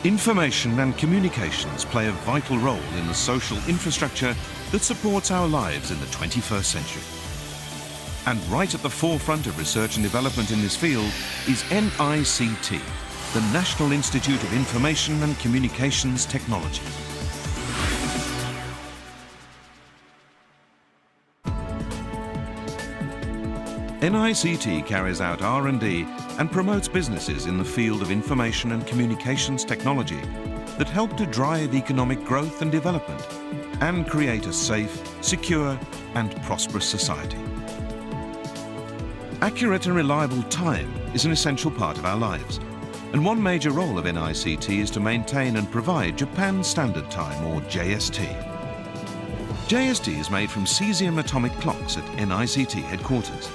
Information and communications play a vital role in the social infrastructure that supports our lives in the 21st century. And right at the forefront of research and development in this field is NICT, the National Institute of Information and Communications Technology. NICT carries out R&D and promotes businesses in the field of information and communications technology that help to drive economic growth and development and create a safe, secure and prosperous society. Accurate and reliable time is an essential part of our lives, and one major role of NICT is to maintain and provide Japan Standard Time, or JST. JST is made from cesium atomic clocks at NICT headquarters.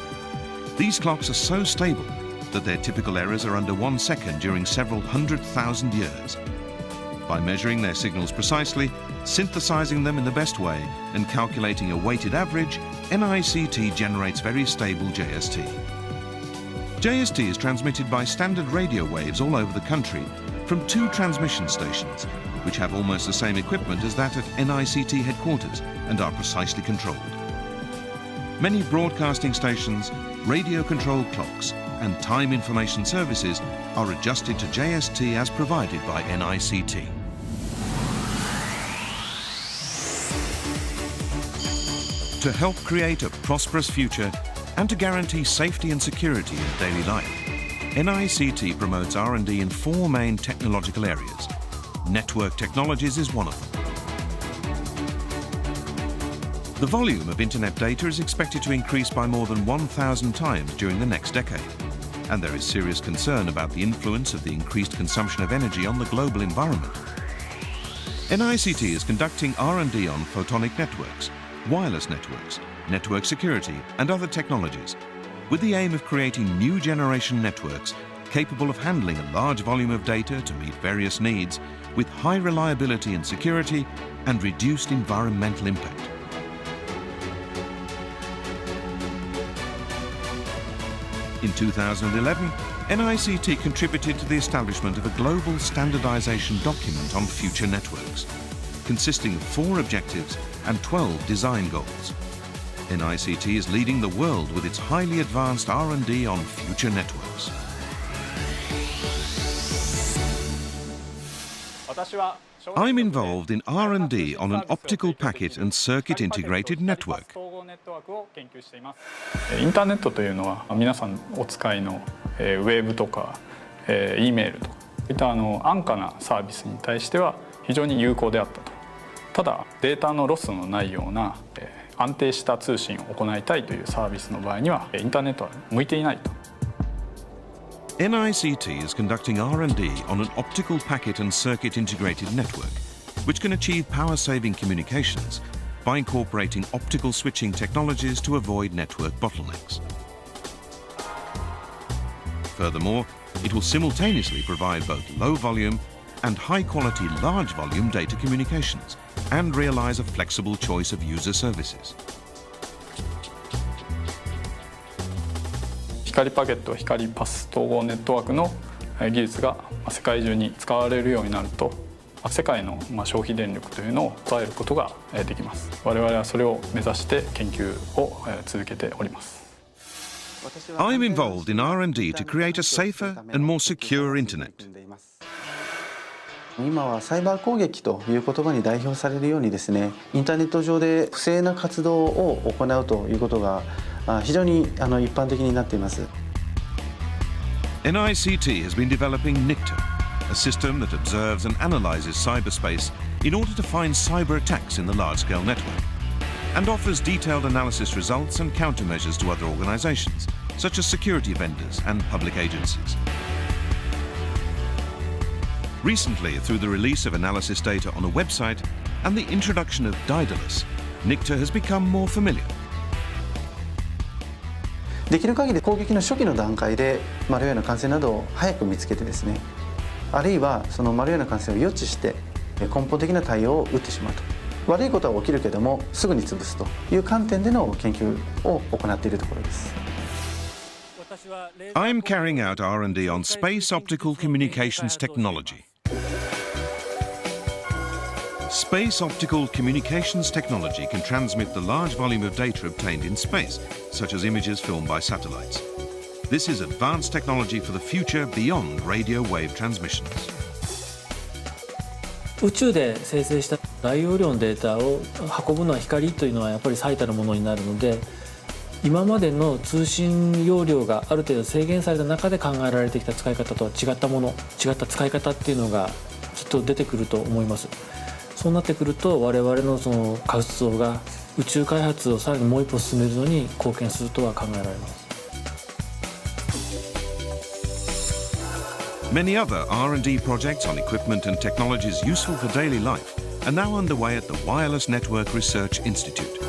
These clocks are so stable that their typical errors are under 1 second during several 100,000 years. By measuring their signals precisely, synthesizing them in the best way, and calculating a weighted average, NICT generates very stable JST. JST is transmitted by standard radio waves all over the country from 2 transmission stations, which have almost the same equipment as that at NICT headquarters and are precisely controlled. Many broadcasting stations, radio-controlled clocks and time information services are adjusted to JST as provided by NICT. To help create a prosperous future and to guarantee safety and security in daily life, NICT promotes R&D in 4 main technological areas. Network technologies is one of them. The volume of internet data is expected to increase by more than 1,000 times during the next decade, and there is serious concern about the influence of the increased consumption of energy on the global environment. NICT is conducting R&D on photonic networks, wireless networks, network security and other technologies, with the aim of creating new generation networks capable of handling a large volume of data to meet various needs with high reliability and security and reduced environmental impact. In 2011, NICT contributed to the establishment of a global standardization document on future networks, consisting of 4 objectives and 12 design goals. NICT is leading the world with its highly advanced R&D on future networks. I'm involved in R&D on an optical packet and circuit integrated network. インターネットというのは皆さんお使いのウェブとか E メールとかそういった安価なサービスに対しては非常に有効であったと。ただデータのロスのないような安定した通信を行いたいというサービスの場合にはインターネットは向いていないと。NICT is conducting R&D on an optical packet and circuit integrated network, which can achieve power-saving communications by incorporating optical switching technologies to avoid network bottlenecks. Furthermore, it will simultaneously provide both low-volume and high-quality large-volume data communications and realize a flexible choice of user services. 光パケット、光パス統合ネットワークの技術が世界中に使われるようになると、世界の消費電力というのを抑えることができます。我々はそれを目指して研究を続けております。I'm involved in R&D to create a safer and more secure internet. 今はサイバー攻撃という言葉に代表されるようにですね、インターネット上で不正な活動を行うということが非常に一般的になっています。NICT has been developing NICT, a system that observes and analyzes cyberspace in order to find cyber attacks in the large-scale network, and offers detailed analysis results and countermeasures to other organizations, such as security vendors and public agencies. Recently, through the release of analysis data on a website and the introduction of Daedalus, NICT has become more familiar. できる限り攻撃の初期の段階でマルウェアの感染などを早く見つけてですね、あるいはそのマルウェアの感染を予知して根本的な対応を打ってしまうと。悪いことは起きるけどもすぐに潰すという観点での研究を行っているところです。I'm carrying out R&D on space optical communications technology. Space optical communications technology can transmit the large volume of data obtained in space, such as images filmed by satellites. This is advanced technology for the future beyond radio wave transmissions. 宇宙で生成した大容量のデータを運ぶのは光というのはやっぱり最たるものになるので、今までの通信容量がある程度制限された中で考えられてきた使い方とは違ったもの、違った使い方っていうのがきっと出てくると思います。そうなってくると我々のその活動が宇宙開発をさらにもう一歩進めるのに貢献するとは考えられます。Many other R&D projects on equipment and technologies useful for daily life are now underway at the Wireless Network Research Institute.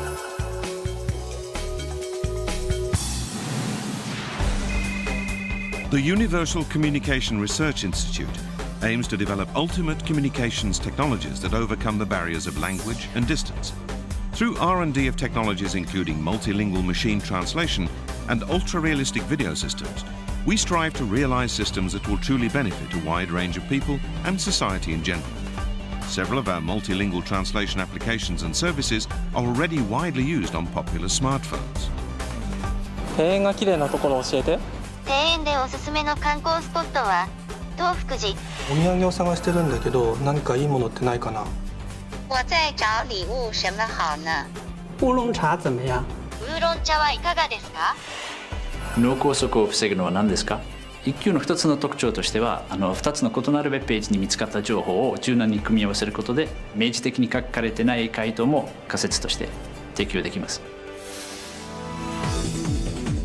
The Universal Communication Research Institute aims to develop ultimate communications technologies that overcome the barriers of language and distance. Through R&D of technologies including multilingual machine translation and ultra-realistic video systems, we strive to realize systems that will truly benefit a wide range of people and society in general. Several of our multilingual translation applications and services are already widely used on popular smartphones. 庭園が綺麗なところを教えて。庭園でおすすめの観光スポットは東福寺。お土産を探してるんだけど、何かいいものってないかな。我在找礼物，什么好呢？烏龍茶怎麼樣？烏龍茶はいかがですか？脳梗塞を防ぐのは何ですか？一級の一つの特徴としては2つの異なるウェブページに見つかった情報を柔軟に組み合わせることで明示的に書かれてない回答も仮説として適用できます。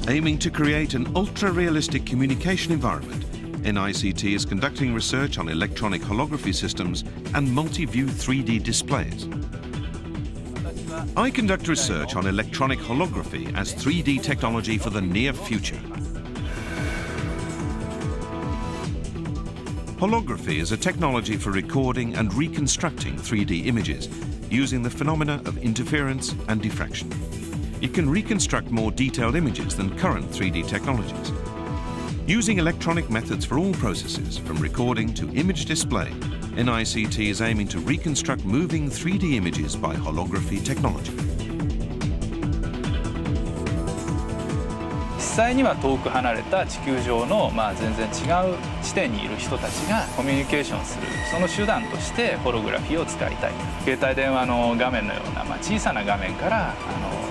Aiming to create an ultra-realistic communication environment, NICT is conducting research on electronic holography systems and multi-view 3D displays. I conduct research on electronic holography as 3D technology for the near future. Holography is a technology for recording and reconstructing 3D images using the phenomena of interference and diffraction. It can reconstruct more detailed images than current 3D technologies. Using electronic methods for all processes, from recording to image display, NICT is aiming to reconstruct moving 3D images by holography technology. 実際には遠く離れた地球上の、全然違う地点にいる人たちがコミュニケーションするその手段としてホログラフィーを使いたい。携帯電話の画面のような、小さな画面から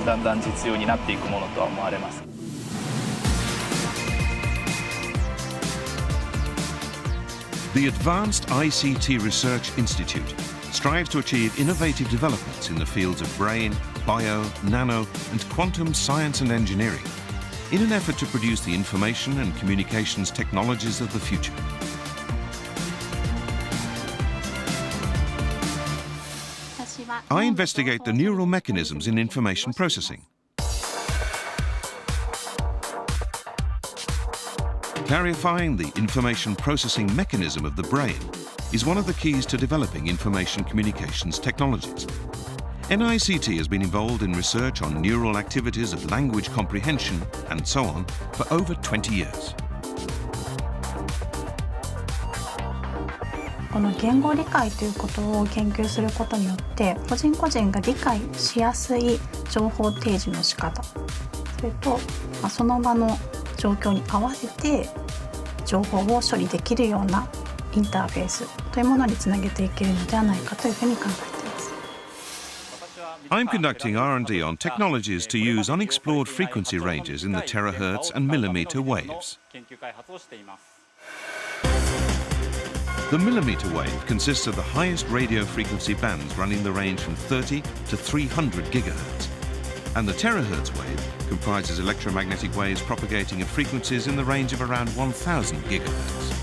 だんだん実用になっていくものとは思われます。The Advanced ICT Research Institute strives to achieve innovative developments in the fields of brain, bio, nano, and quantum science and engineering in an effort to produce the information and communications technologies of the future. I investigate the neural mechanisms in information processing. Clarifying the information processing mechanism of the brain is one of the keys to developing information communications technologies. NICT has been involved in research on neural activities of language comprehension and so on for over 20 years. この言語理解ということを研究することによって個人個人が理解しやすい情報提示の仕方、それと、その場の状況に合わせて情報を処理できるようなインターフェースというものにつなげていけるのではないかというふうに考えています。I'm conducting R&D on technologies to use unexplored frequency ranges in the terahertz and millimeter waves. The millimeter wave consists of the highest radio frequency bands running the range from 30 to 300 gigahertz. And the terahertz wave comprises electromagnetic waves propagating at frequencies in the range of around 1000 gigahertz.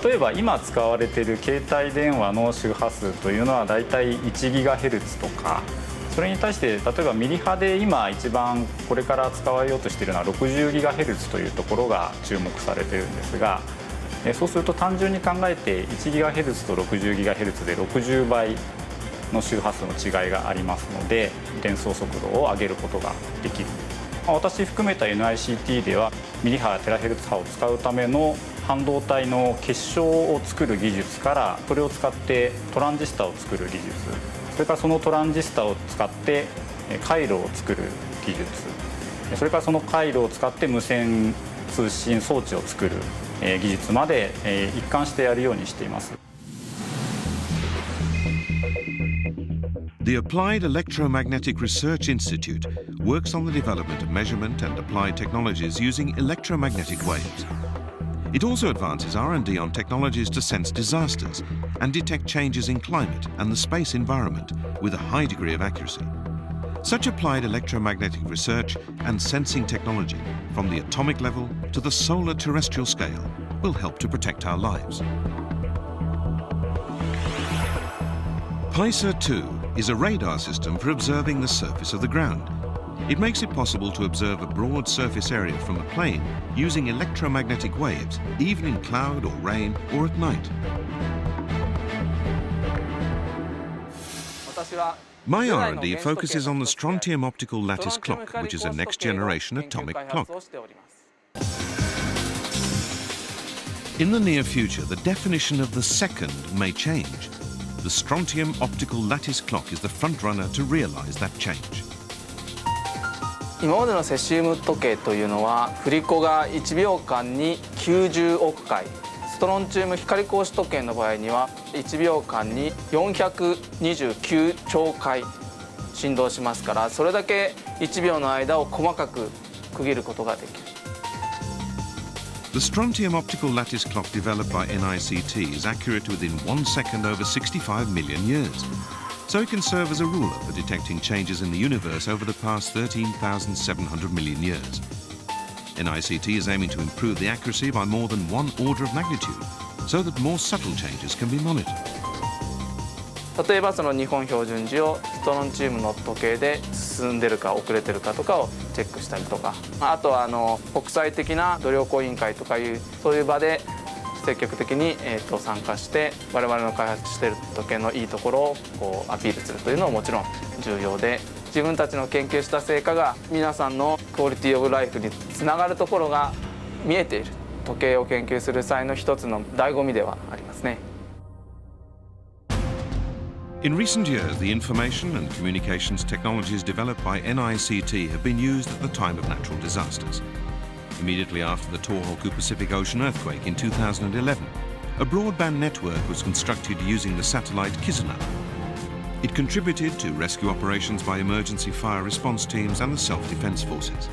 例えば今使われている携帯電話の周波数というのはだいたい1ギガヘルツとか、それに対して例えばミリ波で今一番これから使われようとしているのは60ギガヘルツというところが注目されているんですが、そうすると単純に考えて1ギガヘルツと60ギガヘルツで60倍の周波数の違いがありますので、伝送速度を上げることができる。私含めた NICT ではミリ波やテラヘルツ波を使うための半導体の結晶を作る技術からそれを使ってトランジスタを作る技術、それからそのトランジスタを使って回路を作る技術、それからその回路を使って無線通信装置を作る技術まで一貫してやるようにしています。The Applied Electromagnetic Research Institute works on the development of measurement and applied technologies using electromagnetic waves. It also advances R&D on technologies to sense disasters and detect changes in climate and the space environment with a high degree of accuracy. Such applied electromagnetic research and sensing technology from the atomic level to the solar terrestrial scale will help to protect our lives. PISA-2 is a radar system for observing the surface of the ground. It makes it possible to observe a broad surface area from a plane using electromagnetic waves, even in cloud or rain or at night. My R&D focuses on the strontium optical lattice clock, which is a next-generation atomic clock. In the near future, the definition of the second may change. The strontium optical lattice clock is the front-runner to realize that change. 今までのセシウム時計というのは振り子が1秒間に90億回、ストロンチウム光格子時計の場合には1秒間に429兆回振動しますから、それだけ1秒の間を細かく区切ることができる。The strontium optical lattice clock developed by NICT is accurate within 1 second over 65 million years. So it can serve as a ruler for detecting changes in the universe over the past 13,700 million years. NICT is aiming to improve the accuracy by more than 1 order of magnitude, so that more subtle changes can be monitored. 例えばその日本標準時をストロンチウムの時計で進んでるか遅れてるかとかをチェックしたりとか、あとは国際的な度量衡委員会とかいうそういう場で積極的に参加して我々の開発している時計のいいところをこうアピールするというのももちろん重要で、自分たちの研究した成果が皆さんのクオリティオブライフにつながるところが見えている時計を研究する際の一つの醍醐味ではありますね。In recent years, the information and communications technologies developed by NICT have been used at the time of natural disasters. Immediately after the Tohoku Pacific Ocean earthquake in 2011, a broadband network was constructed using the satellite Kizuna. It contributed to rescue operations by emergency fire response teams and the self-defense forces.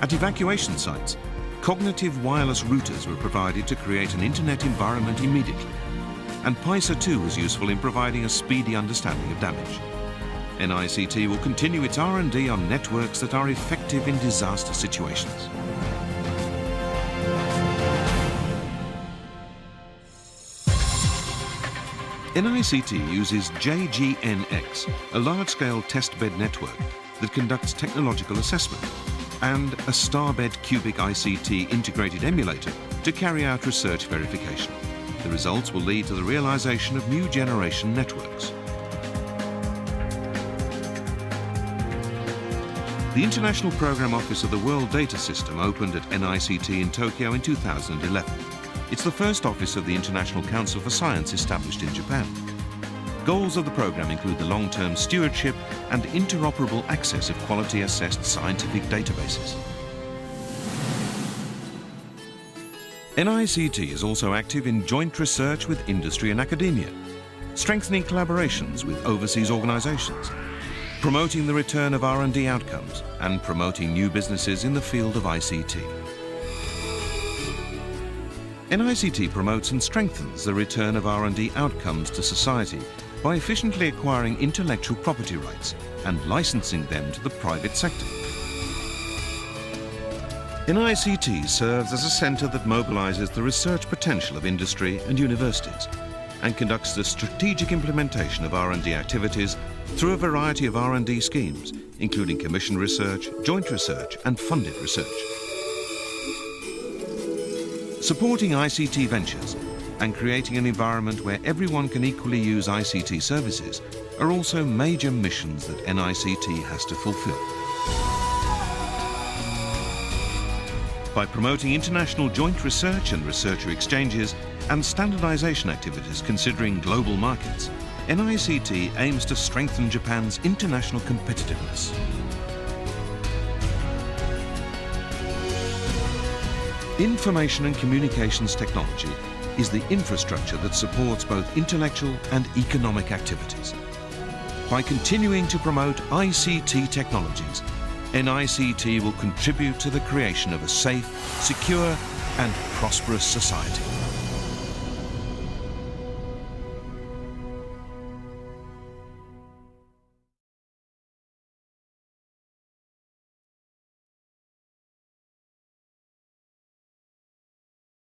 At evacuation sites, cognitive wireless routers were provided to create an internet environment immediately. And PISA-2 was useful in providing a speedy understanding of damage. NICT will continue its R&D on networks that are effective in disaster situations. NICT uses JGNX, a large-scale test-bed network that conducts technological assessment, and a Starbed Cubic ICT integrated emulator to carry out research verification. The results will lead to the realization of new generation networks. The International Program Office of the World Data System opened at NICT in Tokyo in 2011. It's the first office of the International Council for Science established in Japan. Goals of the program include the long-term stewardship and interoperable access of quality-assessed scientific databases. NICT is also active in joint research with industry and academia, strengthening collaborations with overseas organizations, promoting the return of R&D outcomes, and promoting new businesses in the field of ICT. NICT promotes and strengthens the return of R&D outcomes to society by efficiently acquiring intellectual property rights and licensing them to the private sector. NICT serves as a centre that mobilises the research potential of industry and universities and conducts the strategic implementation of R&D activities through a variety of R&D schemes, including commissioned research, joint research and funded research. Supporting ICT ventures and creating an environment where everyone can equally use ICT services are also major missions that NICT has to fulfil. By promoting international joint research and researcher exchanges and standardization activities considering global markets, NICT aims to strengthen Japan's international competitiveness. Information and communications technology is the infrastructure that supports both intellectual and economic activities. By continuing to promote ICT technologies, NICT will contribute to the creation of a safe, secure and prosperous society.